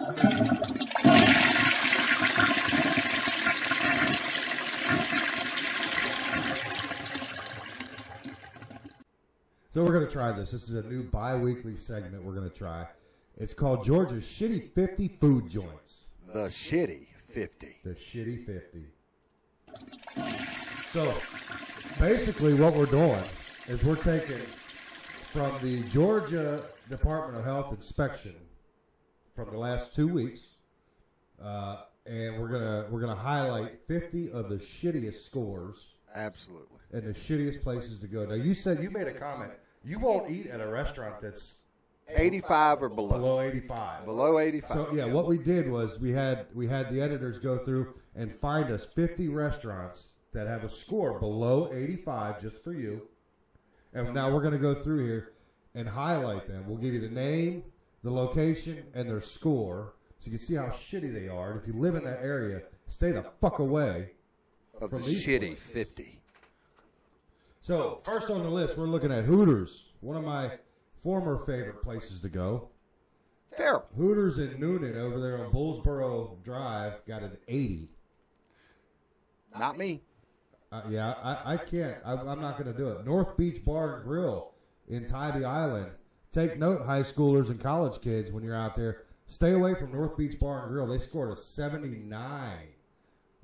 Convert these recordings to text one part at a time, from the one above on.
So we're going to try this. This is a new bi-weekly segment we're going to try. It's called Georgia's Shitty 50 Food Joints. The Shitty 50. The Shitty 50. So basically what we're doing is we're taking from the Georgia Department of Health inspection from the last 2 weeks, and we're gonna highlight 50 of the shittiest scores. Absolutely. And the shittiest places to go. Now you said you made a comment. You won't eat at a restaurant that's 85 or below. Below 85. Below 85. So yeah, what we did was we had the editors go through and find us 50 restaurants that have a score below 85 just for you. And now we're going to go through here and highlight them. We'll give you the name, the location, and their score so you can see how shitty they are. And if you live in that area, stay the fuck away of from the these shitty places. 50. So first on the list, we're looking at Hooters, one of my former favorite places to go. Terrible. Hooters in Noonan over there on Bullsboro Drive got an 80. Not me. Yeah, I can't. I'm not going to do it. North Beach Bar and Grill in Tybee Island. Take note, high schoolers and college kids, when you're out there. Stay away from North Beach Bar and Grill. They scored a 79.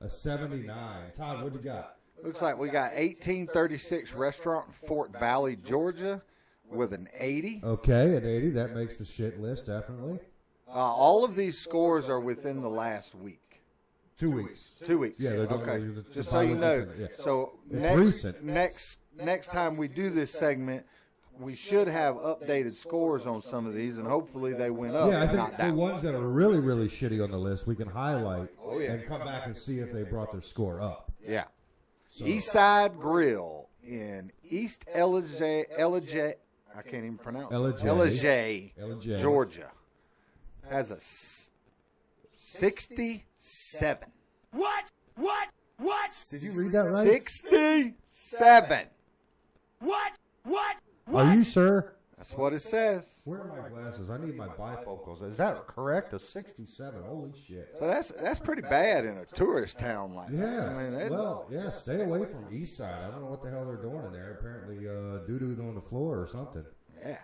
A 79. Todd, what you got? Looks like we got 1836 Restaurant in Fort Valley, Georgia, with an 80. Okay, an 80. That makes the shit list, definitely. All of these scores are within the last week. 2 weeks. 2 weeks. Yeah, they're doing okay. the Just so you know. Yeah. So It's recent. next time we do this segment, we should have updated scores on some of these, and hopefully they went up. Yeah, I and think not the down. ones that are really, really shitty on the list, we can highlight yeah. and come back and see if they brought their score up. Yeah. So, Eastside Grill in East Ellijay, I can't even pronounce Ellijay. Ellijay, Georgia, has a 67. What? Did you read that right? 67. What? Are you sure? That's what it says. Where are my glasses? I need my bifocals. Is that correct? A 67. Holy shit. So that's pretty bad in a tourist town like that. Yeah. I mean, Well, yeah, stay away from East Side. I don't know what the hell they're doing in there. Apparently doo-dooed on the floor or something. Yeah.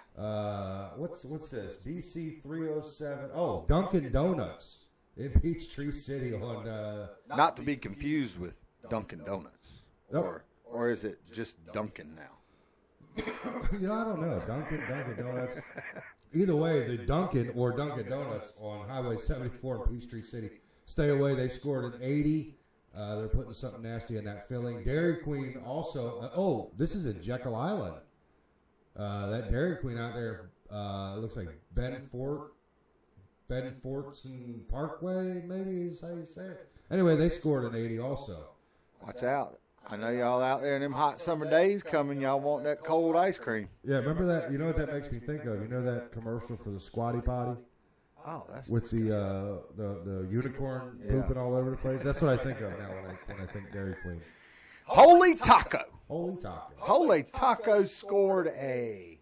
What's this? BC 307. Oh, Dunkin' Donuts in Peachtree City on Not to be confused with Dunkin' Donuts. Nope. Or is it just Dunkin' now? You know, I don't know. Dunkin' Donuts. Either way, the Dunkin' or Dunkin' Donuts on Highway 74 in Peachtree City. Stay away. They scored an 80. They're putting something nasty in that filling. Dairy Queen also. This is in Jekyll Island. That Dairy Queen out there looks like Benfortson Parkway, maybe is how you say it. Anyway, they scored an 80 also. Watch out. I know y'all out there in them hot summer days coming, y'all want that cold ice cream. Yeah, remember that? You know what that makes me think of? You know that commercial for the Squatty Potty? Oh, that's with the unicorn pooping all over the place. That's what I think of now when I think Dairy Queen. Holy Taco. Holy Taco. Holy Taco scored a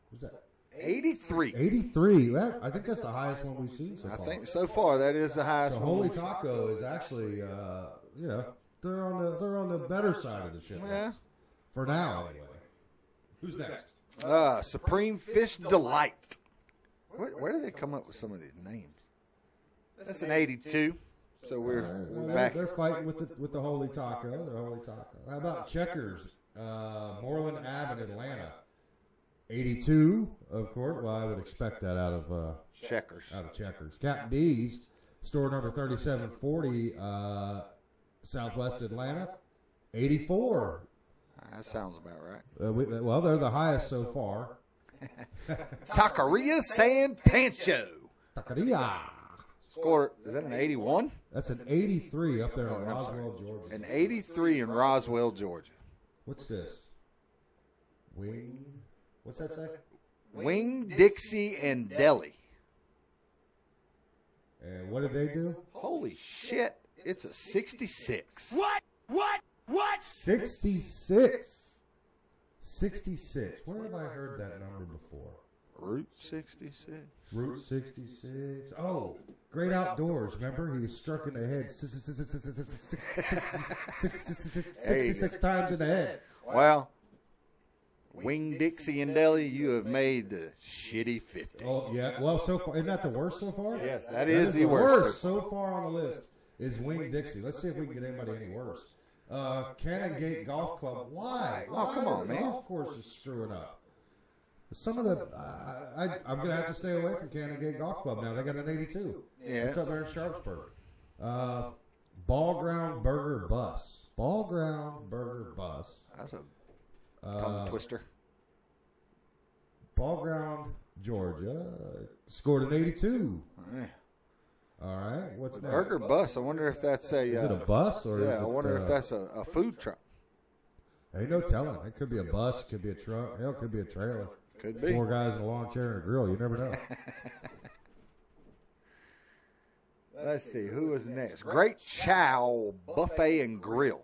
What's that? 83. 83. Well, I think that's the highest one we've seen so far. I think so far that is the highest So one. Holy Taco is actually, they're on the better side of the shit list. For now, anyway. Who's next? Supreme Fish Delight. Where do they come up with some of these names? That's an 82. So we're back. They're fighting with the Holy Taco. The Holy Taco. How about Checkers? Moreland Ave in Atlanta. 82, of course. Well, I would expect that out of Checkers. Captain D's, store number 3740, Southwest Atlanta. 84. That sounds about right. Well, they're the highest so far. Taqueria San Pancho. Taqueria. Score, is that an 81? That's an 83 up there in Roswell, Georgia. An 83 in Roswell, Georgia. What's this? Wing. What's that say? Wing, Dixie, and Deli. And what did they do? Holy shit. It's a 66. What? 66. 66. Where have I heard that number before? Route 66. Route 66. Oh, Great Outdoors. Remember? He was struck in the head 66 times in the head. Well, Wing Dixie and Deli, you have made the shitty 50. Oh, yeah. Well, so far, isn't that the worst so far? Yes, that is the worst. So far on the list is Wing Dixie. Let's see if we can get anybody any worse. Cannon Gate Golf Club. Why? Oh, come on, the man. golf course is screwing up. Some of the, I'm going to have to stay away from Cannon Gate Golf Club now. They got an 82. Yeah. It's up there in Sharpsburg. Ball Ground Burger Bus. Ball Ground Burger Bus. That's a tongue twister. Ball Ground, Georgia. Scored an 82. Yeah. All right. What's next? Burger Bus. I wonder if that's a. Is it a bus or is it? I wonder if that's a food truck. Ain't no telling. It could be a bus. Could be a truck. Hell, it could be a trailer. Could be. 4 guys in a lawn chair and a grill. You never know. Let's see. Who is next? Great Chow Buffet and Grill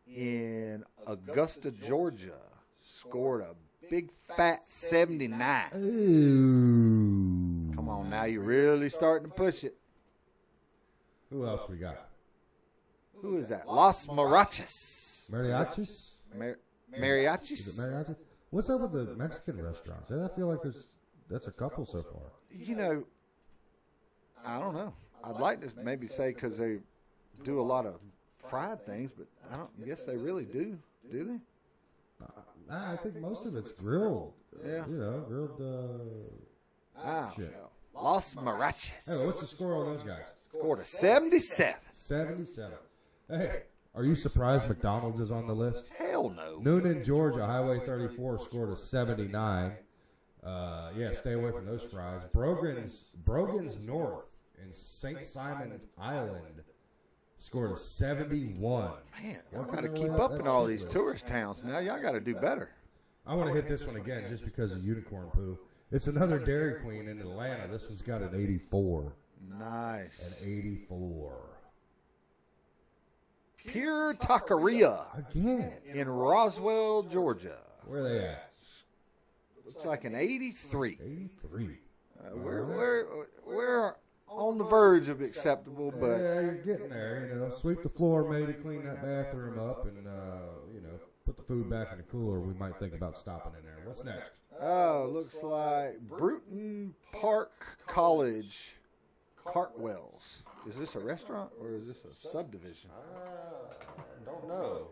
in Augusta, Georgia. Scored a big fat 79. Ooh. Come on now. You're really starting to push it. Who else we got? Who is that? Los Mariachis. Mariachis? Mariachis? Is it mariachi? What's up with the Mexican restaurants? I feel like that's a couple so far. You know, I don't know. I'd like to maybe say because they do a lot of fried things, but I guess they really do they? I think most of it's grilled. Yeah. You know, grilled shit. Los Mariachis. Hey, what's the score on those guys? Scored a 77. 77. Hey, are you surprised McDonald's is on the list? Hell no. Noonan, Georgia, Highway 34 scored a 79. Stay away from those fries. Brogan's North in St. Simon's Island scored a 71. Man, y'all got to keep up in all these tourist towns now. Y'all got to do better. I want to hit this one again just because of unicorn poo. It's another Dairy Queen in Atlanta. This one's got an 84. Nice. An 84. Pure Taqueria Again. in Roswell, Georgia. Where are they at? Looks like an 83. 83. We're on the verge of acceptable, but Yeah, you're getting there. You know, sweep the floor, maybe clean that bathroom up, and put the food back in the cooler. We might think about stopping in there. What's next? looks like Bruton Park College, Cartwells. Is this a restaurant or is this a subdivision? Don't know.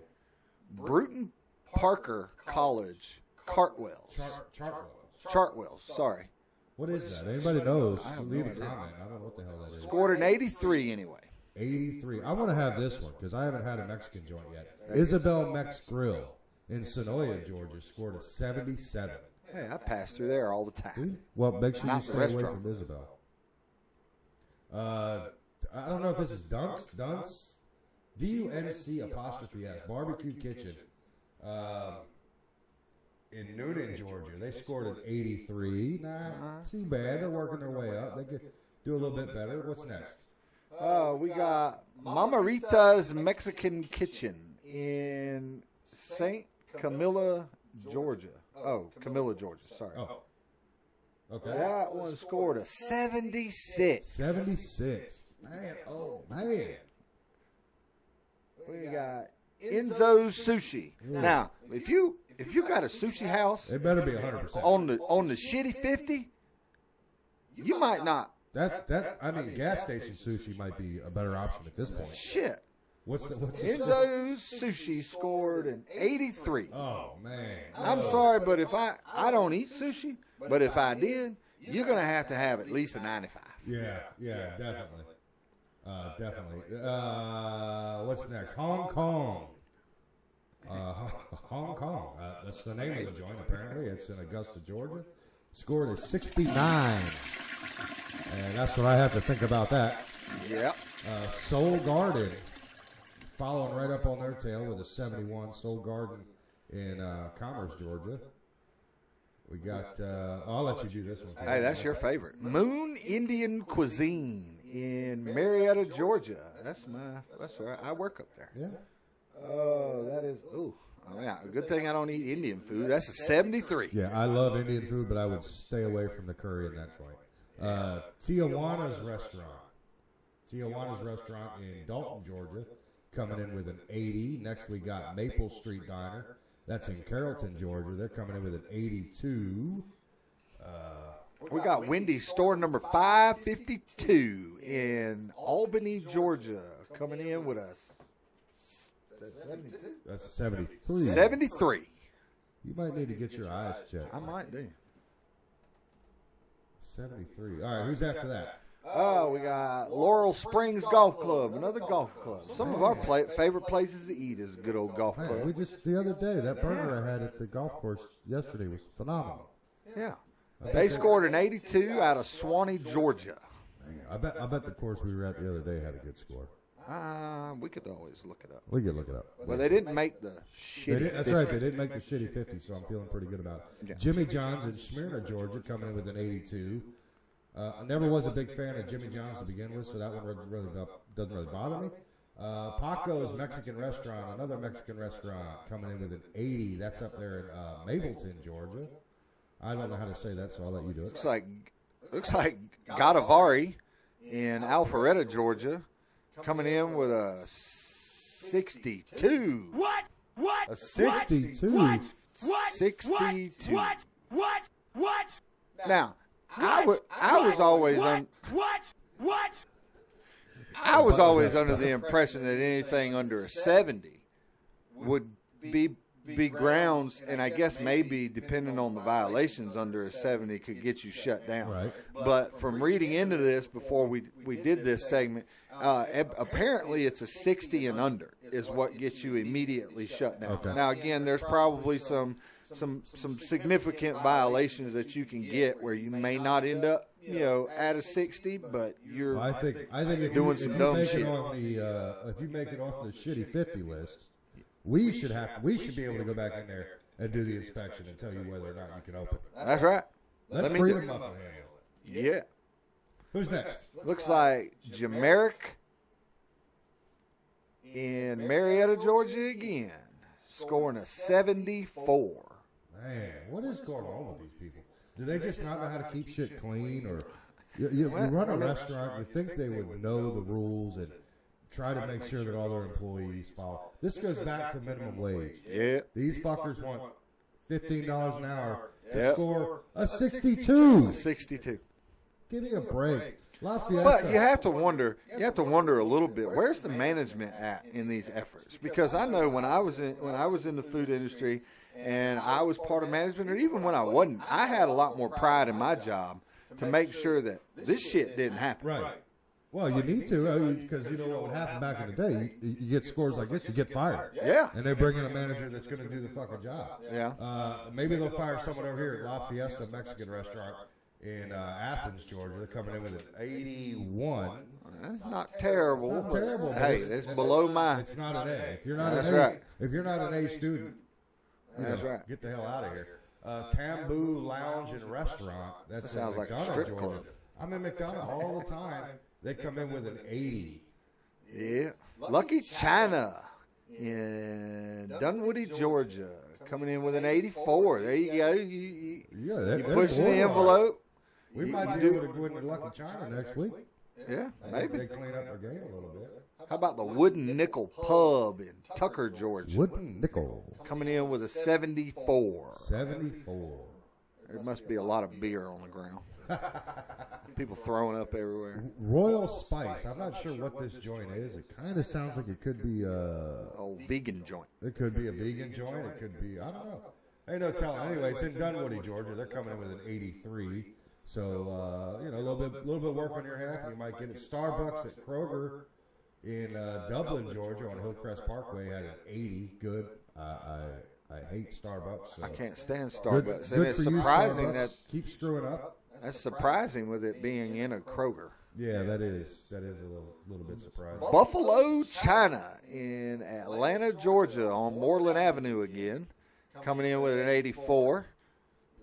Bruton Parker College, Cartwells. Chartwells, sorry. What is that? Anybody knows? I have Leave no a idea. comment. I don't know what the hell that is. Scored an 83 anyway. 83. I want to have this one because I haven't had a Mexican joint yet. Isabel Mex Grill in Sonoya, Georgia, scored a 77. Hey, I pass through there all the time. Dude, well, make sure you Not the stay away restaurant. from Isabel. I don't know if this is Dunce, D-U-N-C apostrophe S, Barbecue Kitchen in Noonan, Georgia. They scored an 83. Not too bad. They're working their way up. They could do a little bit better. What's next? We got Mama Rita's Mexican Kitchen in St. Camilla, Georgia. Oh, Camilla, Georgia. Sorry. Oh. Okay. That one scored a 76. 76. Man, oh, man. We got Enzo's Sushi. Now, if you got a sushi house It better be 100%. on the shitty 50, you might not. I mean, gas station sushi might be a better option at this point. Shit. What's the score? Enzo's Sushi scored an 83. Oh, man. I'm sorry, but if I don't eat sushi, but if I did, you're going to have at least a 95. Yeah, definitely. Definitely. What's next? Hong Kong. Hong Kong. That's the name of the joint, apparently. It's in Augusta, Georgia. Scored a 69. And that's what I have to think about that. Yep. Soul Garden, following right up on their tail with a 71. Soul Garden in Commerce, Georgia. We got, I'll let you do this one. Hey, that's your favorite. Moon Indian Cuisine in Marietta, Georgia. That's right. I work up there. Yeah. Oh, that is. Ooh, Yeah, good thing I don't eat Indian food. That's a 73. Yeah, I love Indian food, but I would stay away from the curry in that joint. Tijuana's Restaurant. Tijuana's Restaurant in Dalton, Georgia, coming in with an 80. Next we got Maple Street Diner. That's in Carrollton, Georgia. They're coming in with an 82. We got Wendy's store number 552 in Albany, Georgia, coming in with us. That's a 73. 73. You might need to get your eyes checked. I might do. 73. All right, who's after that? Oh, we got Laurel Springs Golf Club, another golf club. Some of our favorite places to eat is a good old golf Man, club. we just, the other day, that burger I had at the golf course yesterday was phenomenal. Yeah. They scored an 82 out of Swanee, Georgia. Man, I bet the course we were at the other day had a good score. We could always look it up. We could look it up. Well, they didn't make the shitty. That's right. They didn't make the shitty 50, so I'm feeling pretty good about it. Yeah. Jimmy John's in Smyrna, Georgia, coming in with an 82. I never was a big fan of Jimmy John's to begin with, so that one doesn't really bother me. Paco's Mexican Restaurant, another Mexican restaurant, coming in with an 80. That's up there in Mableton, Georgia. I don't know how to say that, so I'll let you do it. Looks like Godavari in Alpharetta, Georgia, coming in with a 62. What? A 62. What? 62. What? Now, I was always under the impression that anything under a 70 would be grounds, and I guess maybe depending on the violations under a 70 could get you shut down. Right. But from reading into this before we did this segment, apparently it's a 60 and under is what gets you immediately shut down. Okay. Now again, there's probably some significant violations that you can get where you may not end up, at a 60, but you're I think if doing you, some if dumb you make shit. it on the if you make it on the shitty 50 list, we should be able to go back in there and do the inspection and tell you whether or not you can open. That's right. Let me Freedom do- Muffin handle it. Yeah. Who's next? Looks like Jameric in Marietta, Georgia again, scoring a 74. Man, what is going on with these people? Do they just not know how to keep shit clean, or you run a restaurant? You think they would know the rules and try to make sure that all their employees follow. This goes back to minimum wage. Yeah. These fuckers want $15 an hour to Yep. score a 62. 62. Give me a break. La Fiesta. But you have to wonder a little bit, where's the management at in these efforts? Because I know when I was in the food industry and I was part of management, or even when I wasn't, I had a lot more pride in my job to make sure that this shit didn't happen. Right. Well, you need to, because you know what would happen back in the day. You get scores like this, you get fired. Yeah. And they bring in a manager that's going to do the fucking job. Yeah. Maybe they'll fire someone over here at La Fiesta Mexican Restaurant in Athens, Georgia. They're coming in with an 81. That's not terrible. It's not terrible, but Hey, it's- it's below my. It's not an A. If you're not That's an A, right. if you're not an A student, That's right. get the hell out of here. Tamboo Lounge and Restaurant. That sounds like a McDonough, strip Georgia. club. I'm in McDonough all the time. They come in with an 80. Yeah. Lucky China in Dunwoody, Georgia, coming in with an 84. There you go. You Yeah, they're pushing the borderline. envelope. We You might be do- able to go into Lucky China next week. Yeah, They maybe. clean up their game a little bit. How about the Wooden Nickel Pub in Tucker, Georgia, Wooden Nickel. coming in with a 74. 74. There must be a lot of beer on the ground. People throwing up everywhere. Royal Spice. I'm not sure what this joint is. It kind of sounds like it could be Old vegan joint. it could be a vegan joint. It could be, I don't know. Ain't no telling. Anyway, it's in Dunwoody, Georgia. They're coming in with an 83. So, a little bit work on your half, and you might get it. Starbucks at Kroger in Dublin, Georgia, on Hillcrest Parkway had an 80. Good. I hate Starbucks. So. I can't stand Good, Starbucks, good and it's for you, surprising Starbucks. that Keep screwing up. that's surprising with it being in a Kroger. Yeah, that is a little bit surprising. Buffalo China in Atlanta, Georgia, on Moreland Avenue again, coming in with an 84.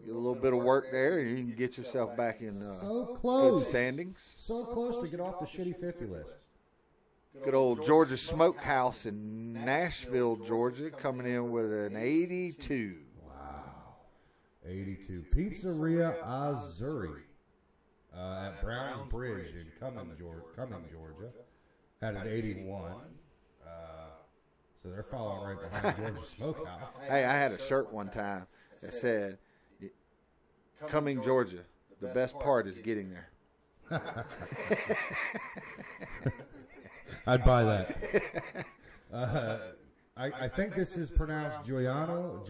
Get a little bit of work there, and you can get yourself back in So good close. standings. So close to get off the shitty 50 list. Good old Georgia Smokehouse in Nashville, Georgia, coming in with an 82. Wow. 82. Pizzeria Azuri at Browns Bridge in Cumming, Georgia. Had an 81. So they're following right behind Georgia Smokehouse. Hey, I had a shirt one time that said, Cumming, Georgia, the best part is getting there. I'd buy that. I think this is pronounced Giano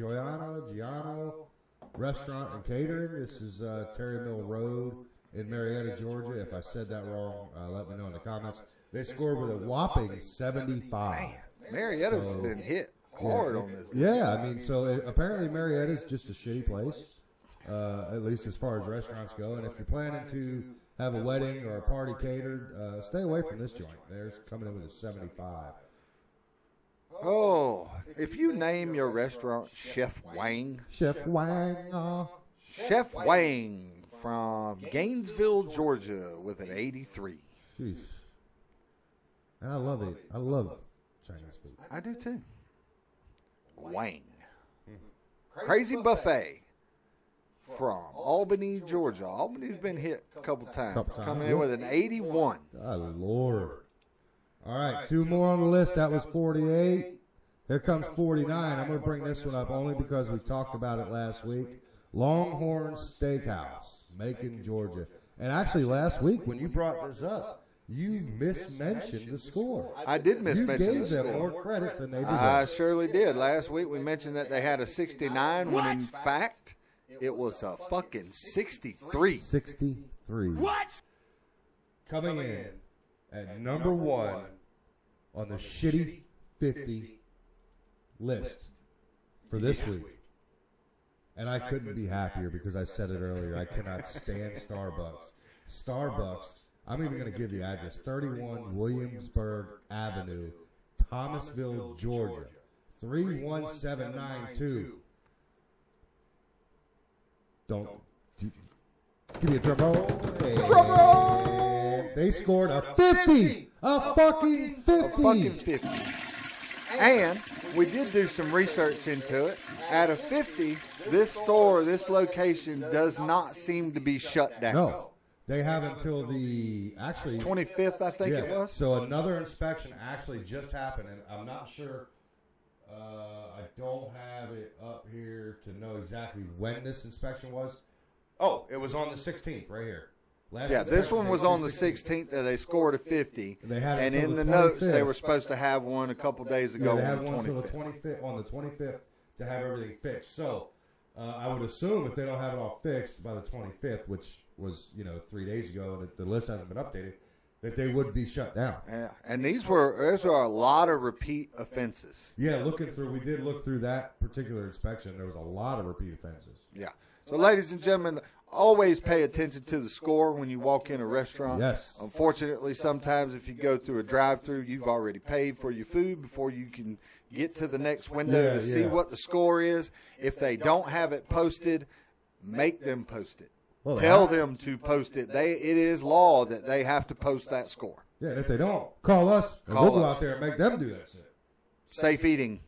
Restaurant and Catering. This is Terry Mill Road in Marietta, Georgia. If I said that wrong, let me know in the comments. They scored with a whopping 75. Man, Marietta's been hit hard on this. Yeah, I mean, so apparently Marietta's just a shitty place, at least as far as restaurants go. And if you're planning to have a wedding or a party catered, stay away from this joint. They're coming in with a 75. Oh, if you name your restaurant Chef Wang. Chef Wang from Gainesville, Georgia with an 83. Jeez. And I love it. I love Chinese food. I do too. Wang. Crazy Buffet from Albany, Georgia. Albany's been hit a couple times. Coming in with an 81. God, Lord. All right, 2 more on the list. That was 48. Here comes 49. I'm going to bring this one up only because we talked about it last week. Longhorn Steakhouse, Macon, Georgia. And actually, last week when you brought this up, you mismentioned the score. I did mismention the score. You gave them more credit than they deserve. I surely did. Last week we mentioned that they had a 69 when in fact it was a fucking 63. 63. What? Coming in at number 1 on the shitty 50 list for this week. And I couldn't be happier because I said it earlier. I cannot stand Starbucks. Starbucks, I'm even going to give the address, 31 Williamsburg Avenue, Thomasville, Georgia, 31792. Don't give me a drum roll. Drum roll! They scored a 50. A fucking 50. A fucking 50. And we did do some research into it. At a 50, this store, this location does not seem to be shut down. No. They have until the, actually, 25th, I think it was. So another inspection actually just happened, and I'm not sure, I don't have it up here to know exactly when this inspection was. Oh, it was on the 16th, right here. This one was on the 16th. They scored a 50. And in the notes, they were supposed to have one a couple days ago. They had one until the 25th to have everything fixed. So I would assume if they don't have it all fixed by the 25th, which was 3 days ago, and the list hasn't been updated, that they would be shut down. Yeah, and these are a lot of repeat offenses. Yeah, we did look through that particular inspection. There was a lot of repeat offenses. Yeah. So, ladies and gentlemen, always pay attention to the score when you walk in a restaurant. Yes. Unfortunately, sometimes if you go through a drive-through, you've already paid for your food before you can get to the next window to see what the score is. If they don't have it posted, make them post it. Well, tell them to post it. It is law that they have to post that score. Yeah, and if they don't, call us, and we'll go out there and make them do that shit. Safe eating.